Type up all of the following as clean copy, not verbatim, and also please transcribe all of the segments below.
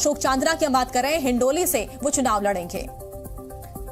अशोक चांदना की हम बात कर रहे हैं, हिंडोली से वो चुनाव लड़ेंगे।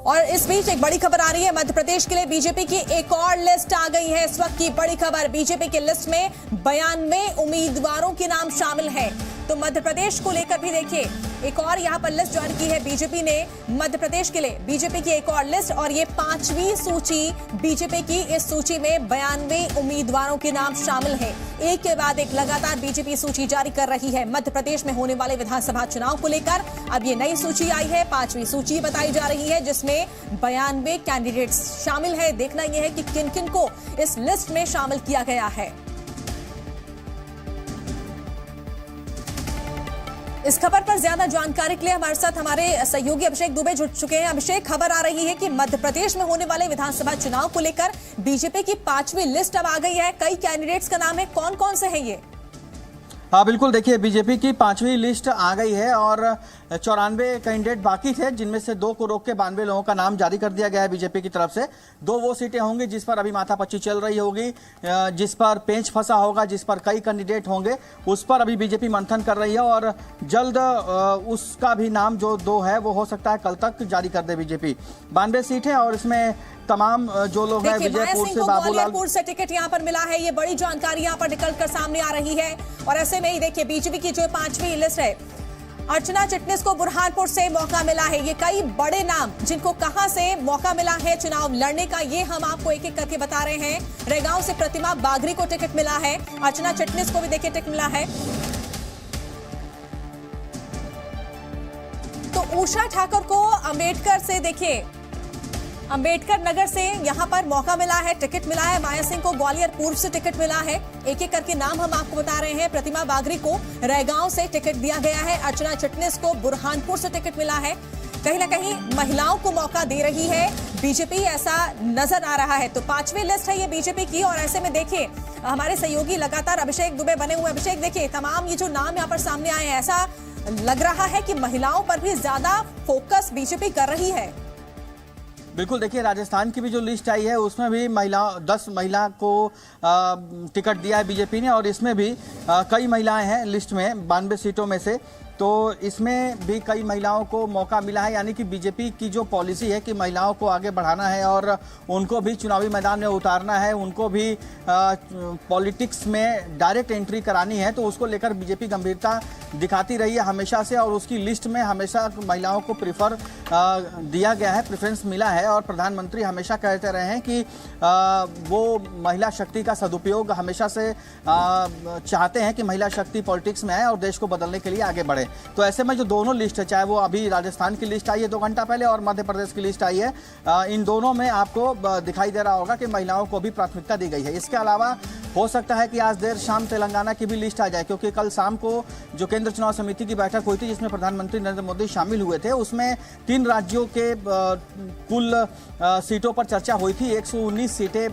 और इस बीच एक बड़ी खबर आ रही है, मध्य प्रदेश के लिए बीजेपी की एक और लिस्ट आ गई है। इस वक्त की बड़ी खबर, बीजेपी की लिस्ट में 92 उम्मीदवारों के नाम शामिल हैं। तो मध्य प्रदेश को लेकर भी देखिए, एक और यहां पर लिस्ट जारी की है बीजेपी ने मध्य प्रदेश के लिए। बीजेपी की एक और लिस्ट और ये 5वीं सूची बीजेपी की। इस सूची में 92 उम्मीदवारों के नाम शामिल हैं। एक के बाद एक लगातार बीजेपी सूची जारी कर रही है मध्य प्रदेश में होने वाले विधानसभा चुनाव को लेकर। अब ये नई सूची आई है, 5वीं सूची बताई जा रही है, जिसमें 92 कैंडिडेट्स शामिल है। देखना यह है कि किन किन को इस लिस्ट में शामिल किया गया है। इस खबर पर ज्यादा जानकारी के लिए हमारे साथ हमारे सहयोगी अभिषेक दुबे जुड़ चुके हैं। अभिषेक, खबर आ रही है कि मध्य प्रदेश में होने वाले विधानसभा चुनाव को लेकर बीजेपी की 5वीं लिस्ट अब आ गई है। कई कैंडिडेट्स का नाम है, कौन कौन से हैं ये? हाँ बिल्कुल, देखिए बीजेपी की 5वीं लिस्ट आ गई है और 94 कैंडिडेट बाकी थे, जिनमें से 2 को रोक के 92 लोगों का नाम जारी कर दिया गया है बीजेपी की तरफ से। 2 वो सीटें होंगी जिस पर अभी माथापच्ची चल रही होगी, जिस पर पेंच फंसा होगा, जिस पर कई कैंडिडेट होंगे, उस पर अभी बीजेपी मंथन कर रही है और जल्द उसका भी नाम जो 2 है वो हो सकता है कल तक जारी कर दे बीजेपी। 92 सीट है और इसमें तमाम जो लोग हैं, विजयपुर से बाबूलाल से टिकट यहां पर मिला है। ये बड़ी जानकारी यहां पर निकल कर सामने आ रही है। और ऐसे में ही देखिए, बीजेपी की जो 5वीं लिस्ट है, अर्चना चिटनिस को बुरहानपुर से मौका मिला है। ये कई बड़े नाम जिनको कहां से मौका मिला है चुनाव लड़ने का, ये हम आपको एक एक करके बता रहे हैं। रेगांव से प्रतिमा बागरी को टिकट मिला है, अर्चना चिटनिस को भी देखिए टिकट मिला है। तो उषा ठाकुर को अम्बेडकर से, देखिए अंबेडकर नगर से यहां पर मौका मिला है, टिकट मिला है। माया सिंह को ग्वालियर पूर्व से टिकट मिला है। एक एक करके नाम हम आपको बता रहे हैं। प्रतिमा बागरी को रैगांव से टिकट दिया गया है। अर्चना चिटनिस को बुरहानपुर से टिकट मिला है। कहीं ना कहीं महिलाओं को मौका दे रही है बीजेपी, ऐसा नजर आ रहा है। तो 5वीं लिस्ट है ये बीजेपी की। और ऐसे में देखिए, हमारे सहयोगी लगातार अभिषेक दुबे बने हुए। अभिषेक, देखिए तमाम ये जो नाम यहाँ पर सामने आए हैं, ऐसा लग रहा है कि महिलाओं पर भी ज्यादा फोकस बीजेपी कर रही है। बिल्कुल, देखिए राजस्थान की भी जो लिस्ट आई है उसमें भी 10 महिला को टिकट दिया है बीजेपी ने और इसमें भी कई महिलाएं हैं लिस्ट में 92 सीटों में से। तो इसमें भी कई महिलाओं को मौका मिला है, यानी कि बीजेपी की जो पॉलिसी है कि महिलाओं को आगे बढ़ाना है और उनको भी चुनावी मैदान में उतारना है, उनको भी पॉलिटिक्स में डायरेक्ट एंट्री करानी है, तो उसको लेकर बीजेपी गंभीरता दिखाती रही है हमेशा से। और उसकी लिस्ट में हमेशा महिलाओं को दिया गया है, प्रेफरेंस मिला है। और प्रधानमंत्री हमेशा कहते रहे हैं कि वो महिला शक्ति का सदुपयोग हमेशा से चाहते हैं कि महिला शक्ति पॉलिटिक्स में आए और देश को बदलने के लिए आगे बढ़े। तो ऐसे में जो दोनों लिस्ट है, चाहे वो अभी राजस्थान की लिस्ट आई है 2 घंटा पहले और मध्य प्रदेश की लिस्ट आई है, इन दोनों में आपको दिखाई दे रहा होगा कि महिलाओं को भी प्राथमिकता दी गई है। इसके अलावा हो सकता है कि आज देर शाम तेलंगाना की भी लिस्ट आ जाए, क्योंकि कल शाम को जो केंद्र चुनाव समिति की बैठक हुई थी जिसमें प्रधानमंत्री नरेंद्र मोदी शामिल हुए थे, उसमें 3 राज्यों के कुल सीटों पर चर्चा हुई थी। 119 सीटें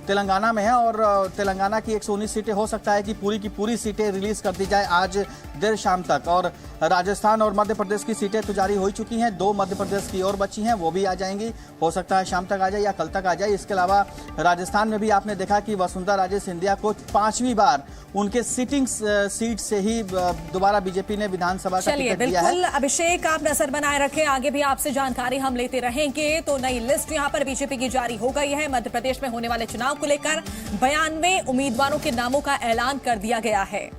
तेलंगाना में है और तेलंगाना की 119 सीटें हो सकता है कि पूरी की पूरी सीटें रिलीज कर दी जाए आज देर शाम तक। और राजस्थान और मध्य प्रदेश की सीटें तो जारी हो चुकी हैं, 2 मध्य प्रदेश की और बची हैं, वो भी आ जाएंगी। हो सकता है शाम तक आ जाए या कल तक आ जाए। इसके अलावा राजस्थान में भी आपने देखा कि वसुंधरा राजे सिंधिया को 5वीं बार उनके सिटिंग सीट से ही दोबारा बीजेपी ने विधानसभा का टिकट दिया है। बिल्कुल अभिषेक, आप नजर बनाए रखें, आगे भी आपसे जानकारी हम लेते रहेंगे। तो नई लिस्ट यहां पर बीजेपी की जारी हो गई है। मध्य प्रदेश में होने वाले चुनाव को लेकर 92 उम्मीदवारों के नामों का ऐलान कर दिया गया है।